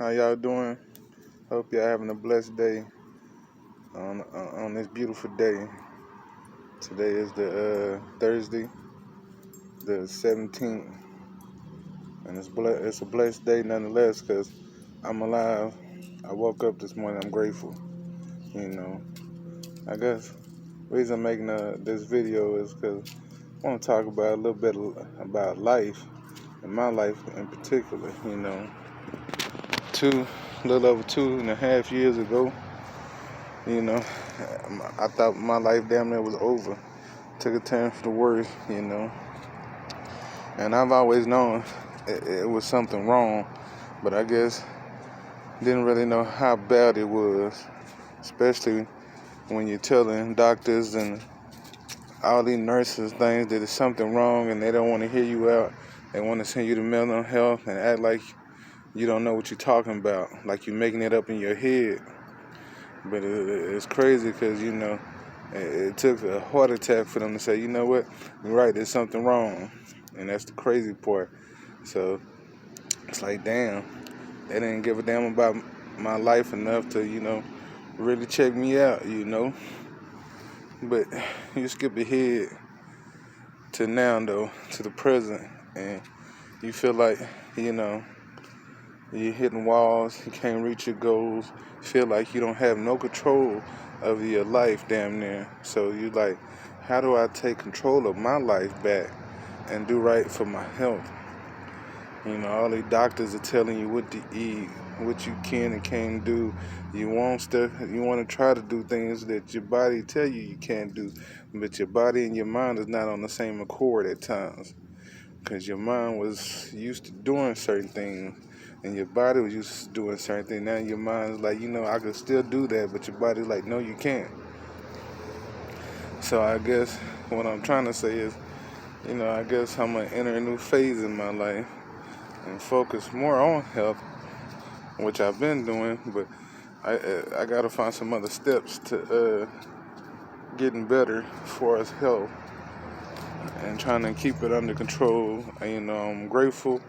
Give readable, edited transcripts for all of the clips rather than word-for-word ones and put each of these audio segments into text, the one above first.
How y'all doing? Hope y'all having a blessed day on this beautiful day. Today is the Thursday, the 17th, and it's a blessed day nonetheless because I'm alive. I woke up this morning. I'm grateful. I guess the reason I'm making this video is because I want to talk about a little bit about life, and my life in particular. A little over 2.5 years ago. I thought my life damn near was over. Took a turn for the worse, And I've always known it was something wrong, but I guess didn't really know how bad it was, especially when you're telling doctors and all these nurses things that there's something wrong and they don't want to hear you out. They want to send you to mental health and act like you don't know what you're talking about, like you're making it up in your head. But it's crazy because, it took a heart attack for them to say, you know what, you're right, there's something wrong. And that's the crazy part. So it's like, damn, they didn't give a damn about my life enough to, really check me out, But you skip ahead to now, though, to the present, and you feel like, you're hitting walls, you can't reach your goals, feel like you don't have no control of your life damn near. So you like, how do I take control of my life back and do right for my health? All these doctors are telling you what to eat, what you can and can't do. You want to try to do things that your body tell you can't do, but your body and your mind is not on the same accord at times. Because your mind was used to doing certain things, and your body was used to doing certain things. Now your mind is like, I can still do that, but your body's like, no, you can't. So I guess what I'm trying to say is, I guess I'm going to enter a new phase in my life and focus more on health, which I've been doing, but I got to find some other steps to getting better for us health and trying to keep it under control. And, I'm grateful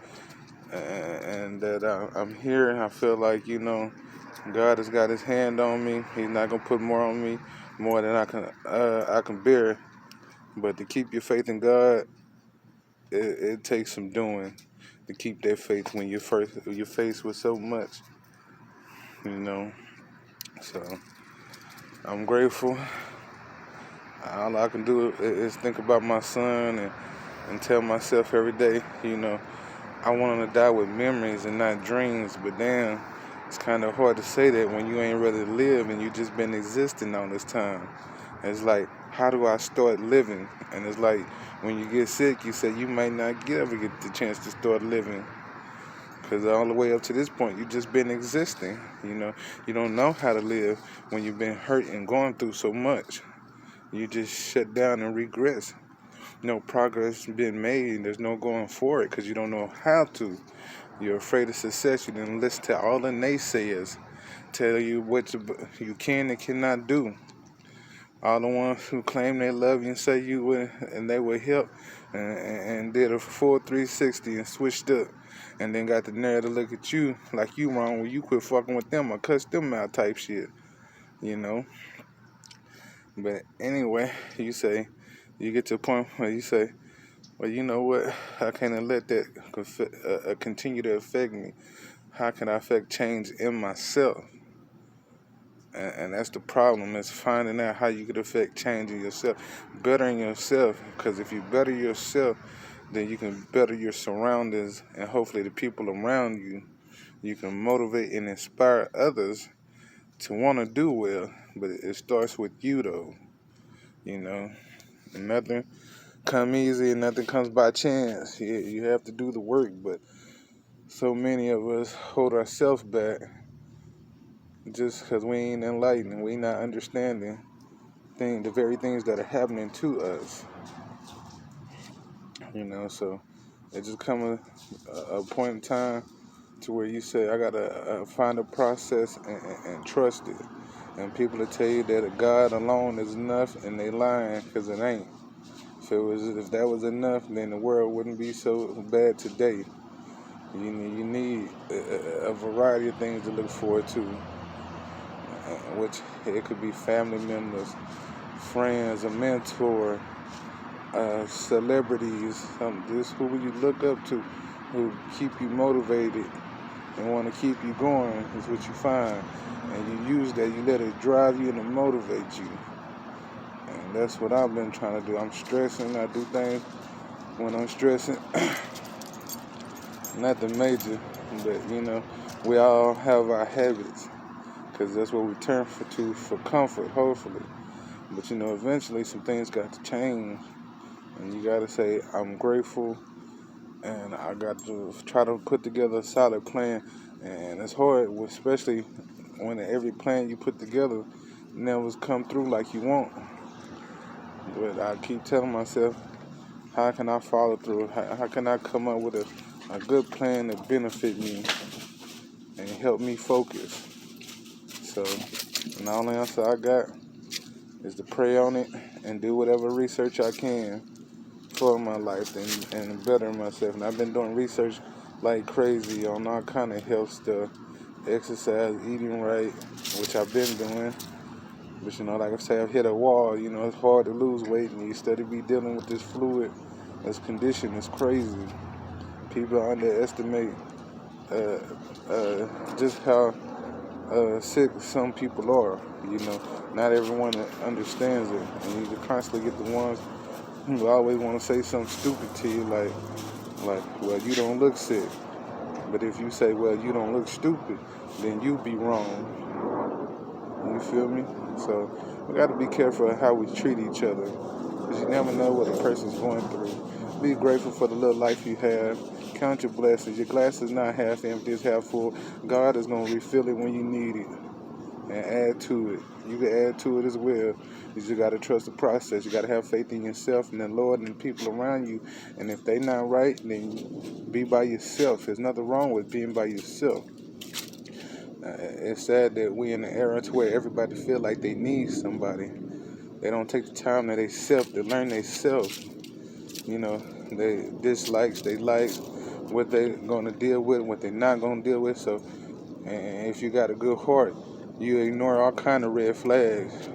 and that I'm here, and I feel like, God has got his hand on me. He's not going to put more on me, more than I can bear. But to keep your faith in God, it takes some doing to keep that faith when you're faced with so much, So I'm grateful. All I can do is think about my son and tell myself every day, I want him to die with memories and not dreams. But damn, it's kind of hard to say that when you ain't ready to live and you just been existing all this time. It's like, how do I start living? And it's like, when you get sick, you say you might not ever get the chance to start living. Because all the way up to this point, you just been existing. You don't know how to live when you've been hurt and going through so much. You just shut down and regress. No progress being made. There's no going forward because you don't know how to. You're afraid of success. You didn't listen to all the naysayers tell you what you can and cannot do. All the ones who claim they love you and say you would, and they would help, and did a full 360 and switched up, and then got the nerve to look at you like you wrong when you quit fucking with them or cuss them out type shit, But anyway, you get to a point where you say, well, you know what? How can I let that continue to affect me? How can I affect change in myself? And that's the problem, is finding out how you could affect change in yourself, bettering yourself. Because if you better yourself, then you can better your surroundings, and hopefully the people around you. You can motivate and inspire others to want to do well. But it starts with you, though. Nothing come easy and nothing comes by chance. You have to do the work, but so many of us hold ourselves back just because we ain't enlightened. We not understanding the very things that are happening to us. So it just comes a point in time to where you say, I gotta find a process and trust it. And people will tell you that God alone is enough, and they lying, because it ain't. If that was enough, then the world wouldn't be so bad today. You need a variety of things to look forward to, which it could be family members, friends, a mentor, celebrities, just who you look up to, who keep you motivated and want to keep you going is what you find. And you use that, you let it drive you and to motivate you. And that's what I've been trying to do. I'm stressing, I do things when I'm stressing. Nothing major, but we all have our habits, because that's what we turn for comfort, hopefully. But eventually some things got to change, and you got to say, I'm grateful, and I got to try to put together a solid plan. And it's hard, especially when every plan you put together never come through like you want. But I keep telling myself, how can I follow through? How can I come up with a good plan that benefit me and help me focus? So the only answer I got is to pray on it and do whatever research I can for my life and better myself. And I've been doing research like crazy on all kind of health stuff, exercise, eating right, which I've been doing. But like I say, I've hit a wall. It's hard to lose weight, and you steady be dealing with this fluid, this condition is crazy. People underestimate just how sick some people are. Not everyone understands it, and you constantly get the ones who always want to say something stupid to you, like, well, you don't look sick. But if you say, well, you don't look stupid, then you be wrong. You feel me? So we got to be careful of how we treat each other, because you never know what a person's going through. Be grateful for the little life you have. Count your blessings. Your glass is not half empty, it's half full. God is going to refill it when you need it and add to it. You can add to it as well. You just got to trust the process. You got to have faith in yourself and the Lord and the people around you. And if they not right, then be by yourself. There's nothing wrong with being by yourself. It's sad that we in an era to where everybody feel like they need somebody. They don't take the time that to learn themselves. They dislikes, they like, what they gonna deal with, what they not gonna deal with. So, and if you got a good heart, you ignore all kind of red flags.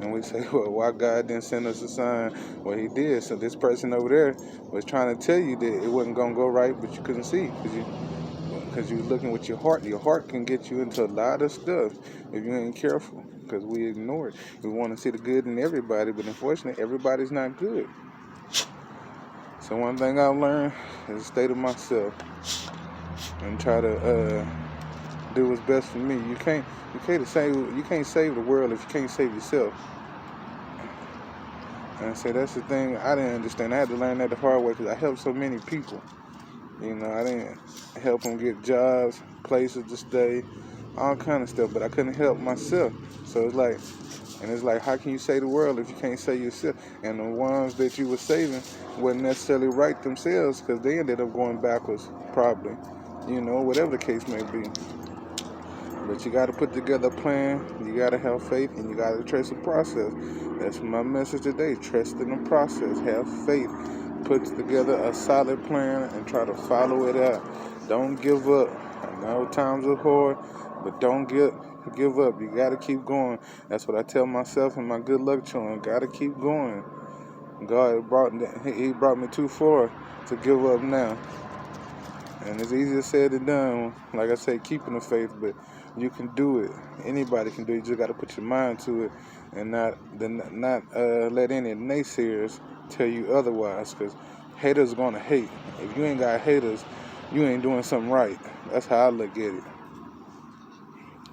And we say, well, why God didn't send us a sign? Well, he did. So this person over there was trying to tell you that it wasn't gonna go right, but you couldn't see because you was looking with your heart. Your heart can get you into a lot of stuff if you ain't careful, because we ignore it. We want to see the good in everybody, but unfortunately, everybody's not good. So one thing I've learned is to stay to myself and try to do what's best for me. You can't save the world if you can't save yourself. And so that's the thing I didn't understand. I had to learn that the hard way, because I helped so many people. I didn't help them get jobs, places to stay, all kind of stuff, but I couldn't help myself. So it's like, how can you save the world if you can't save yourself? And the ones that you were saving wasn't necessarily right themselves, because they ended up going backwards, probably. Whatever the case may be. But you got to put together a plan, you got to have faith, and you got to trust the process. That's my message today. Trust in the process. Have faith. Put together a solid plan and try to follow it out. Don't give up. I know times are hard, but don't give up. You got to keep going. That's what I tell myself and my good luck charm. Got to keep going. God brought me too far to give up now. And it's easier said than done. Like I say, keeping the faith, but you can do it. Anybody can do it. You just got to put your mind to it, and not let any naysayers tell you otherwise. Because haters are gonna hate. If you ain't got haters, you ain't doing something right. That's how I look at it.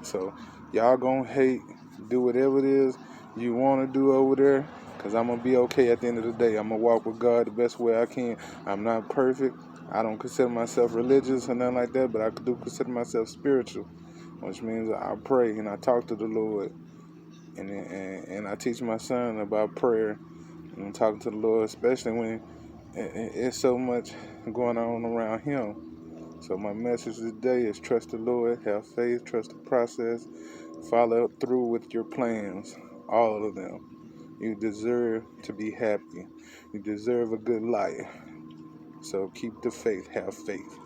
So y'all gonna hate. Do whatever it is you want to do over there, because I'm gonna be okay at the end of the day. I'm gonna walk with God the best way I can. I'm not perfect. I don't consider myself religious or nothing like that, but I do consider myself spiritual, which means I pray and I talk to the Lord, and I teach my son about prayer and talking to the Lord, especially when it's so much going on around him. So my message today is trust the Lord, have faith, trust the process, follow through with your plans, all of them. You deserve to be happy. You deserve a good life. So keep the faith, have faith.